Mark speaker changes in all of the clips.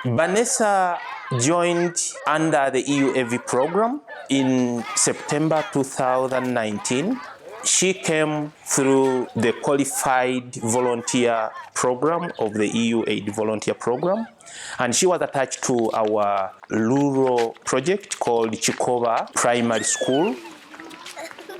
Speaker 1: Banesa joined under the EUAV program in September 2019. She came through the qualified volunteer program of the EU Aid volunteer program, and she was attached to our rural project called Kikooba Primary School.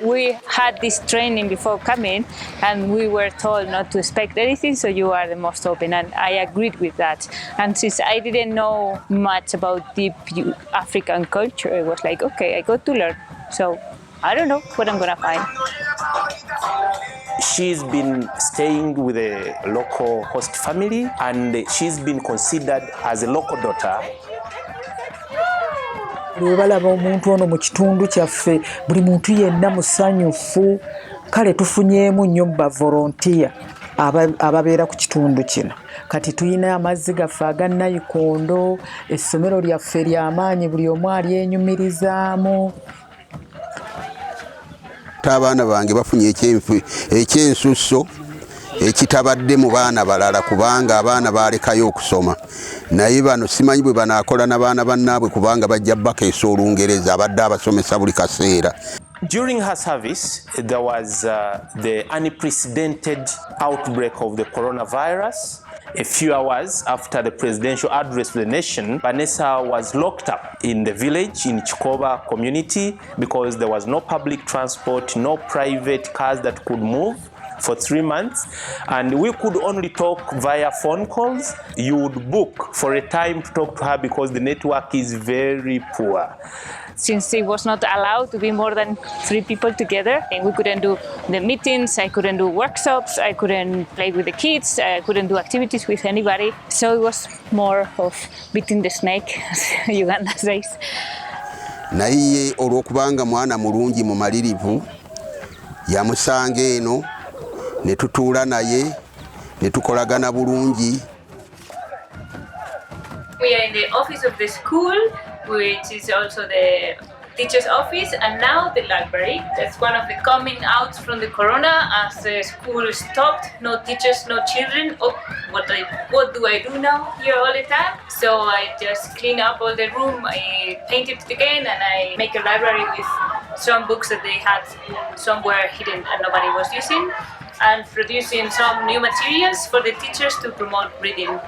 Speaker 2: We had this training before coming, and we were told not to expect anything, so you are the most open, and I agreed with that. And since I didn't know much about deep African culture, it was like, okay, I got to learn. So I don't know what I'm gonna find.
Speaker 1: She's been staying with a local host family, and she's been considered as a local daughter.
Speaker 3: Bwe balaba omuntu ono mu kitundu kyaffe, buli muntu yenna musanyufu, kale tufunyeemu nnyo ba volunteer ababeera ku kitundu kino. Kati tuyina amazzi gaffe aga nnayikondo, essomero lyaffe ly'amaanyi, buli omu alyenyumirizaamu.
Speaker 4: Abaana bange bafunye ekyensusso ekitabadde mu baana balala kubanga abaana balekayo okusoma. Naye bano simanyi bwe banaakola n'abaana bannaabwe kubanga bajja bakeesa Olungereza abadde abasomesa buli kaseera.
Speaker 1: During her service, there was the unprecedented outbreak of the coronavirus. A few hours after the presidential address to the nation, Banesa was locked up in the village in Kikooba community because there was no public transport, no private cars that could move for 3 months, and we could only talk via phone calls. You would book for a time to talk to her because the network is very poor.
Speaker 2: Since it was not allowed to be more than 3 people together, and we couldn't do the meetings, I couldn't do workshops, I couldn't play with the kids, I couldn't do activities with anybody. So it was more of beating the snake, as Uganda says.
Speaker 4: Naye olw'okubanga mwana mulungi mumalirivu, yamusanga eno, ne tutuula naye, ne tukolagana bulungi.
Speaker 2: We are in the office of the school, which is also the teacher's office, and now the library. That's one of the coming outs from the corona as the school stopped. No teachers, no children. Oh, what do I do now here all the time? So I just clean up all the room, I paint it again, and I make a library with some books that they had somewhere hidden and nobody was using, and producing some new materials for the teachers to promote reading.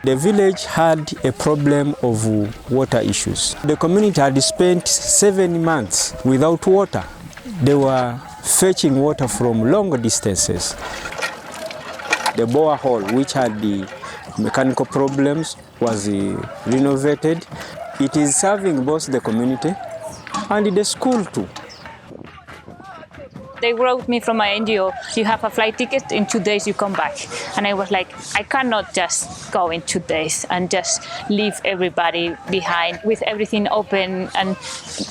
Speaker 5: The village had a problem of water issues. The community had spent 7 months without water. They were fetching water from long distances. The borehole, which had the mechanical problems, was renovated. It is serving both the community and the school too.
Speaker 2: They wrote me from my NGO, you have a flight ticket, in 2 days you come back. And I was like, I cannot just go in 2 days and just leave everybody behind with everything open. And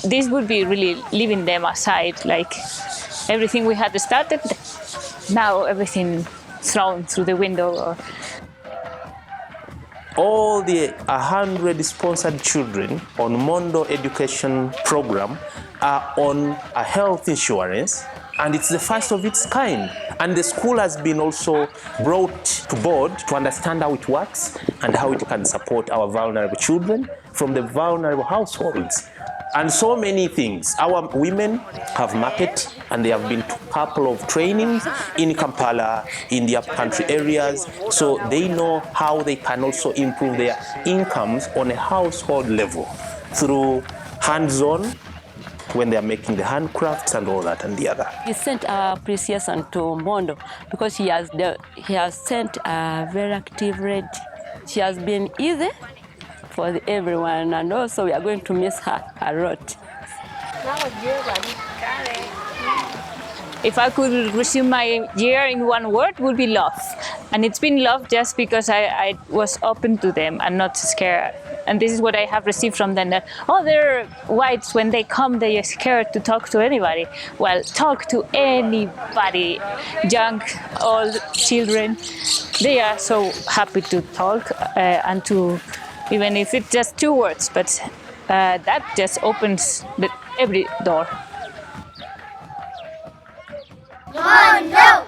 Speaker 2: this would be really leaving them aside, like everything we had started, now everything thrown through the window.
Speaker 1: All the 100 sponsored children on Mondo Education Program are on a health insurance, and it's the first of its kind. And the school has been also brought to board to understand how it works and how it can support our vulnerable children from the vulnerable households. And so many things. Our women have market, and they have been to a couple of trainings in Kampala, in the upcountry areas, so they know how they can also improve their incomes on a household level through hands-on, when they are making the handcrafts and all that and the other.
Speaker 6: He sent our appreciation to Mondo because he has sent a very active lady. She has been easy for everyone, and also we are going to miss her a lot.
Speaker 2: If I could resume my year in one word, it would be love. And it's been loved just because I was open to them and not scared. And this is what I have received from them, that, oh, they're whites, when they come, they are scared to talk to anybody. Well, talk to anybody, young, old, children. They are so happy to talk and to, even if it's just 2 words, but that just opens every door.
Speaker 7: Mondo!